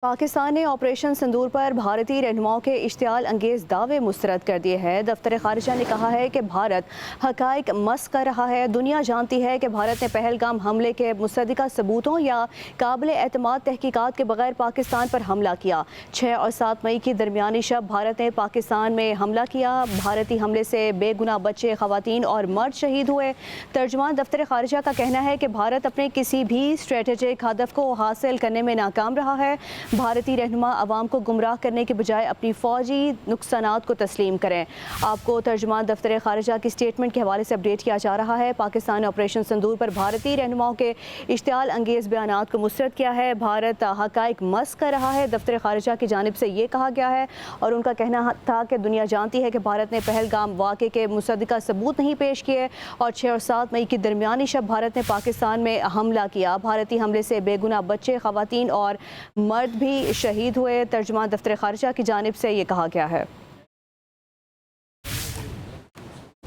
پاکستان نے آپریشن سندور پر بھارتی رہنماؤں کے اشتعال انگیز دعوے مسترد کر دیے ہیں۔ دفتر خارجہ نے کہا ہے کہ بھارت حقائق مسخ کر رہا ہے۔ دنیا جانتی ہے کہ بھارت نے پہلگام حملے کے مصدقہ ثبوتوں یا قابل اعتماد تحقیقات کے بغیر پاکستان پر حملہ کیا۔ 6 اور 7 مئی کی درمیانی شب بھارت نے پاکستان میں حملہ کیا۔ بھارتی حملے سے بے گناہ بچے، خواتین اور مرد شہید ہوئے۔ ترجمان دفتر خارجہ کا کہنا ہے کہ بھارت اپنے کسی بھی اسٹریٹجک ہدف کو حاصل کرنے میں ناکام رہا ہے۔ بھارتی رہنما عوام کو گمراہ کرنے کے بجائے اپنی فوجی نقصانات کو تسلیم کریں۔ آپ کو ترجمان دفتر خارجہ کی سٹیٹمنٹ کے حوالے سے اپڈیٹ کیا جا رہا ہے۔ پاکستان نے آپریشن سندور پر بھارتی رہنماؤں کے اشتعال انگیز بیانات کو مسترد کیا ہے۔ بھارت حقائق مسخ کر رہا ہے۔ دفتر خارجہ کی جانب سے یہ کہا گیا ہے اور ان کا کہنا تھا کہ دنیا جانتی ہے کہ بھارت نے پہلگام واقعے کے مصدقہ ثبوت نہیں پیش کیے اور 6 اور 7 مئی کی درمیانی شب بھارت نے پاکستان میں حملہ کیا۔ بھارتی حملے سے بے گناہ بچے، خواتین اور مرد بھی شہید ہوئے۔ ترجمان دفتر خارجہ کی جانب سے یہ کہا گیا ہے۔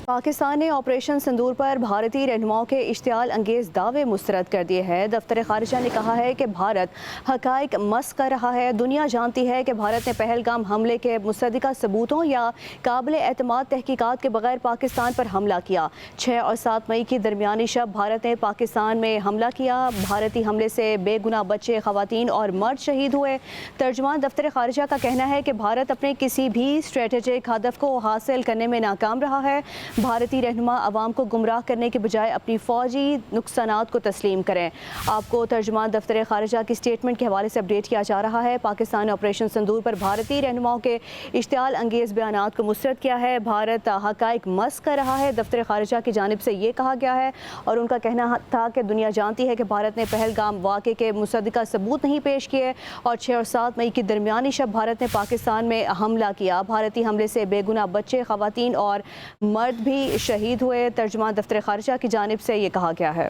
پاکستان نے آپریشن سندور پر بھارتی رہنماؤں کے اشتعال انگیز دعوے مسترد کر دیے ہیں۔ دفتر خارجہ نے کہا ہے کہ بھارت حقائق مسخ کر رہا ہے۔ دنیا جانتی ہے کہ بھارت نے پہلگام حملے کے مصدقہ ثبوتوں یا قابل اعتماد تحقیقات کے بغیر پاکستان پر حملہ کیا۔ 6 اور 7 مئی کی درمیانی شب بھارت نے پاکستان میں حملہ کیا۔ بھارتی حملے سے بے گناہ بچے، خواتین اور مرد شہید ہوئے۔ ترجمان دفتر خارجہ کا کہنا ہے کہ بھارت اپنے کسی بھی اسٹریٹجک ہدف کو حاصل کرنے میں ناکام رہا ہے۔ بھارتی رہنما عوام کو گمراہ کرنے کے بجائے اپنی فوجی نقصانات کو تسلیم کریں۔ آپ کو ترجمان دفتر خارجہ کی سٹیٹمنٹ کے حوالے سے اپڈیٹ کیا جا رہا ہے۔ پاکستان نے آپریشن سندور پر بھارتی رہنماؤں کے اشتعال انگیز بیانات کو مسترد کیا ہے۔ بھارت حقائق مسخ کر رہا ہے۔ دفتر خارجہ کی جانب سے یہ کہا گیا ہے اور ان کا کہنا تھا کہ دنیا جانتی ہے کہ بھارت نے پہلگام واقعے کے مصدقہ ثبوت نہیں پیش کیے اور 6 اور 7 مئی کی درمیانی شب بھارت نے پاکستان میں حملہ کیا۔ بھارتی حملے سے بے گناہ بچے، خواتین اور مرد بھی شہید ہوئے۔ ترجمان دفتر خارجہ کی جانب سے یہ کہا گیا ہے۔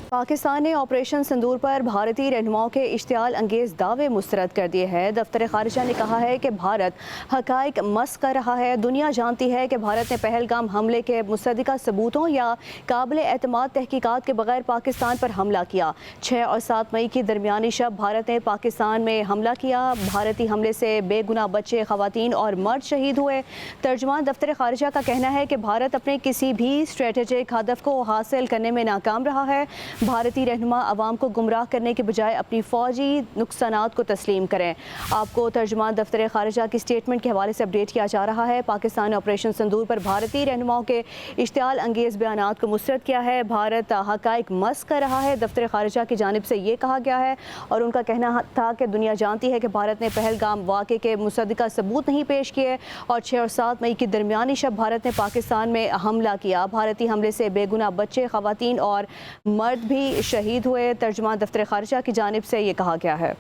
پاکستان نے آپریشن سندور پر بھارتی رہنماؤں کے اشتعال انگیز دعوے مسترد کر دیے ہیں۔ دفتر خارجہ نے کہا ہے کہ بھارت حقائق مسخ کر رہا ہے۔ دنیا جانتی ہے کہ بھارت نے پہلگام حملے کے مصدقہ ثبوتوں یا قابل اعتماد تحقیقات کے بغیر پاکستان پر حملہ کیا۔ 6 اور 7 مئی کی درمیانی شب بھارت نے پاکستان میں حملہ کیا۔ بھارتی حملے سے بے گناہ بچے، خواتین اور مرد شہید ہوئے۔ ترجمان دفتر خارجہ کا کہنا ہے کہ بھارت اپنے کسی بھی اسٹریٹجک ہدف کو حاصل کرنے میں ناکام رہا ہے۔ بھارتی رہنما عوام کو گمراہ کرنے کے بجائے اپنی فوجی نقصانات کو تسلیم کریں۔ آپ کو ترجمان دفتر خارجہ کی سٹیٹمنٹ کے حوالے سے اپڈیٹ کیا جا رہا ہے۔ پاکستان نے آپریشن سندور پر بھارتی رہنماؤں کے اشتعال انگیز بیانات کو مسترد کیا ہے۔ بھارت حقائق مسخ کر رہا ہے۔ دفتر خارجہ کی جانب سے یہ کہا گیا ہے اور ان کا کہنا تھا کہ دنیا جانتی ہے کہ بھارت نے پہلگام واقعے کے مصدقہ ثبوت نہیں پیش کیے اور 6 اور 7 مئی کی درمیانی شب بھارت نے پاکستان میں حملہ کیا۔ بھارتی حملے سے بے گناہ بچے، خواتین اور مرد بھی شہید ہوئے۔ ترجمان دفتر خارجہ کی جانب سے یہ کہا گیا ہے۔